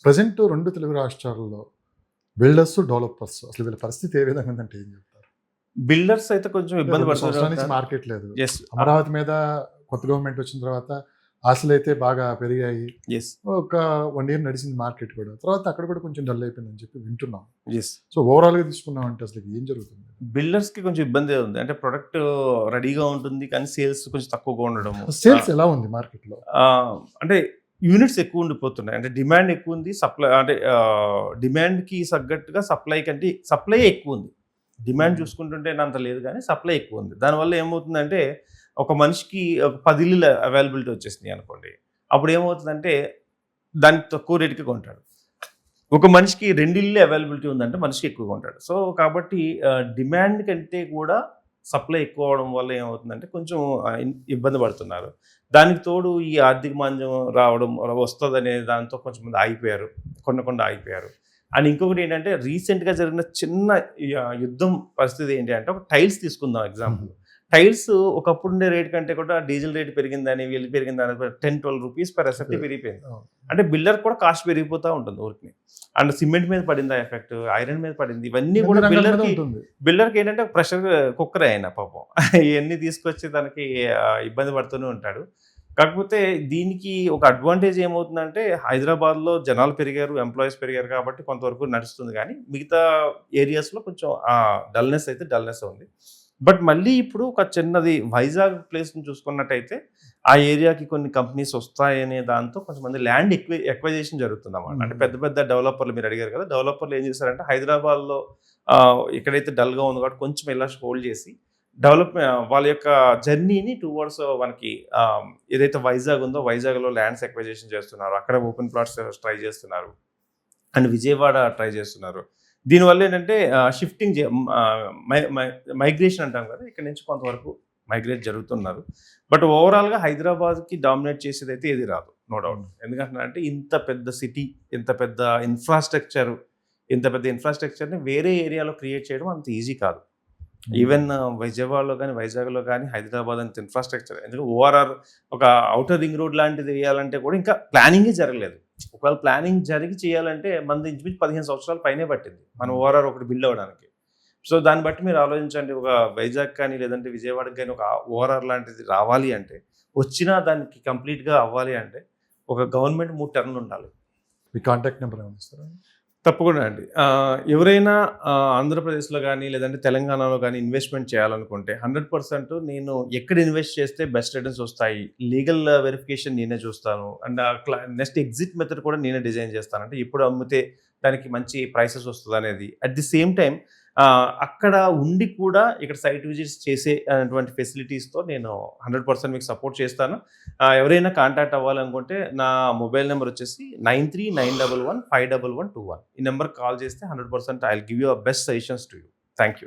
Present 2 Telugu రాష్ట్రాల్లో builders, developers అసలు వీళ్ళ పరిస్థితి ఏ విధంగా ఉందంటే ఏం చెప్తారు? బిల్డర్స్ అయితే కొంచెం ఇబ్బంది 2 సంవత్సరాల నుంచి పడుతున్నారు. మార్కెట్ లేదు. యెస్. అమరావతి మీద కొత్త గవర్నమెంట్ వచ్చిన తర్వాత ఆశలైతే బాగా పెరిగాయి. యెస్. ఒక 1 ఇయర్ నడిచింది మార్కెట్ కూడా. తర్వాత అక్కడ కూడా కొంచెం డల్ అయిపోయిందని చెప్పి వింటున్నాం. యెస్. సో ఓవరాల్‌గా తీసుకున్నామంటే అసలు ఏం జరుగుతుంది? బిల్డర్స్‌కి కొంచెం ఇబ్బందే ఉంది. అంటే ప్రొడక్ట్ రెడీగా ఉంటుంది. కానీ సేల్స్ కొంచెం తక్కువగా ఉండడము. సేల్స్ ఎలా ఉంది మార్కెట్‌లో? అంటే యూనిట్స్ ఎక్కువ ఉండిపోతున్నాయి. అంటే డిమాండ్ ఎక్కువ ఉంది. సప్లై అంటే డిమాండ్‌కి తగ్గట్టుగా సప్లై కంటే సప్లై ఎక్కువ ఉంది. డిమాండ్ చూసుకుంటుంటే అంత లేదు కానీ సప్లై ఎక్కువ ఉంది. దానివల్ల ఏమవుతుందంటే ఒక మనిషికి ఒక 10 ఇల్లులు అవైలబిలిటీ వచ్చేసినాయి అనుకోండి. అప్పుడు ఏమవుతుందంటే దానికి తక్కువ రేటుకి కొంటాడు. ఒక మనిషికి 2 ఇల్లు అవైలబిలిటీ ఉందంటే మనిషికి ఎక్కువగా ఉంటాడు. సో కాబట్టి డిమాండ్ కంటే కూడా సప్లై ఎక్కువ అవడం వల్ల ఏమవుతుందంటే కొంచెం ఇబ్బంది పడుతున్నారు. దానికి తోడు ఈ ఆర్థిక మాంద్యం రావడం వస్తదనే దాంతో కొంచెం మంది ఆగిపోయారు. కొనకుండా ఆగిపోయారు. అండ్ ఇంకొకటి ఏంటంటే రీసెంట్‌గా జరిగిన చిన్న యుద్ధం పరిస్థితి ఏంటి అంటే ఒక టైల్స్ తీసుకుందాం ఎగ్జాంపుల్. టైల్స్ ఒకప్పుడు ఉండే రేట్ కంటే కూడా డీజిల్ రేట్ పెరిగిందని, వీళ్ళు పెరిగిందని 10-12 రూపీస్ పర్ ఎస్ఎఫ్టీ పెరిగిపోయింది. అంటే బిల్డర్ కూడా కాస్ట్ పెరిగిపోతూ ఉంటుంది ఊరికనే. అండ్ సిమెంట్ మీద పడిందా ఎఫెక్ట్, ఐరన్ మీద పడింది. ఇవన్నీ కూడా బిల్డర్కి ఏంటంటే ప్రెషర్ కుక్కర్ అయినా పాపం ఇవన్నీ తీసుకొచ్చి తనకి ఇబ్బంది పడుతూనే ఉంటాడు. కాకపోతే దీనికి ఒక అడ్వాంటేజ్ ఏమవుతుందంటే హైదరాబాద్లో జనాలు పెరిగారు, ఎంప్లాయీస్ పెరిగారు కాబట్టి కొంతవరకు నడుస్తుంది. కానీ మిగతా ఏరియాస్లో కొంచెం డల్నెస్ ఉంది. బట్ మళ్ళీ ఇప్పుడు ఒక చిన్నది వైజాగ్ ప్లేస్ని చూసుకున్నట్టయితే ఆ ఏరియాకి కొన్ని కంపెనీస్ వస్తాయనే దాంతో కొంతమంది ల్యాండ్ ఎక్వైజేషన్ జరుగుతుంది అన్నమాట. అంటే పెద్ద పెద్ద డెవలపర్లు మీరు అడిగారు కదా, డెవలపర్లు ఏం చేశారంటే హైదరాబాద్లో ఎక్కడైతే డల్గా ఉంది కాబట్టి కొంచెం ఇలా హోల్డ్ చేసి వాళ్ళ యొక్క జర్నీని టువర్డ్స్ మనకి ఏదైతే వైజాగ్ ఉందో వైజాగ్లో ల్యాండ్స్ ఎక్వైజేషన్ చేస్తున్నారు, అక్కడ ఓపెన్ ప్లాట్స్ ట్రై చేస్తున్నారు అండ్ విజయవాడ ట్రై చేస్తున్నారు. దీనివల్ల ఏంటంటే షిఫ్టింగ్ మైగ్రేషన్ అంటాం కదా, ఇక్కడ నుంచి కొంతవరకు మైగ్రేట్ జరుగుతున్నారు. బట్ ఓవరాల్గా హైదరాబాద్కి డామినేట్ చేసేది అయితే ఏది రాదు, నో డౌట్. ఎందుకంటే ఇంత పెద్ద సిటీ, ఇంత పెద్ద ఇన్ఫ్రాస్ట్రక్చర్ని వేరే ఏరియాలో క్రియేట్ చేయడం అంత ఈజీ కాదు. ఈవెన్ విజయవాడలో కానీ వైజాగ్లో కానీ హైదరాబాద్ అంత ఇన్ఫ్రాస్ట్రక్చర్, ఎందుకంటే ఓఆర్ఆర్ ఒక ఔటర్ రింగ్ రోడ్ లాంటిది వేయాలంటే కూడా ఇంకా ప్లానింగే జరగలేదు. ఒకవేళ ప్లానింగ్ జరిగి చేయాలంటే మనది ఇంచుమించు 15 సంవత్సరాల పైనే పట్టింది మన ఓఆర్ఆర్ ఒకటి బిల్డ్ అవ్వడానికి. సో దాన్ని బట్టి మీరు ఆలోచించండి, ఒక వైజాగ్ కానీ లేదంటే విజయవాడకి కానీ ఒక ఓఆర్ఆర్ లాంటిది రావాలి అంటే, వచ్చినా దానికి కంప్లీట్గా అవ్వాలి అంటే ఒక గవర్నమెంట్ 3 టర్న్లు ఉండాలి. మీ కాంటాక్ట్ నెంబర్ ఏమైనా ఇస్తారా? తప్పకుండా అండి. ఎవరైనా ఆంధ్రప్రదేశ్లో కానీ లేదంటే తెలంగాణలో కానీ ఇన్వెస్ట్మెంట్ చేయాలనుకుంటే 100% నేను ఎక్కడ ఇన్వెస్ట్ చేస్తే బెస్ట్ రిటర్న్స్ వస్తాయి, లీగల్ వెరిఫికేషన్ నేనే చూస్తాను. అండ్ నెక్స్ట్ ఎగ్జిట్ మెథడ్ కూడా నేనే డిజైన్ చేస్తాను. అంటే ఇప్పుడు అమ్మితే దానికి మంచి ప్రైసెస్ వస్తుంది అనేది. అట్ ది సేమ్ టైం అక్కడ ఉండి కూడా ఇక్కడ సైట్ విజిట్స్ చేసే అటువంటి ఫెసిలిటీస్తో నేను 100% మీకు సపోర్ట్ చేస్తాను. ఎవరైనా కాంటాక్ట్ అవ్వాలనుకుంటే నా మొబైల్ నెంబర్ వచ్చేసి 9391151121. ఈ నెంబర్ కాల్ చేస్తే 100% I will give you best suggestions to you. Thank you.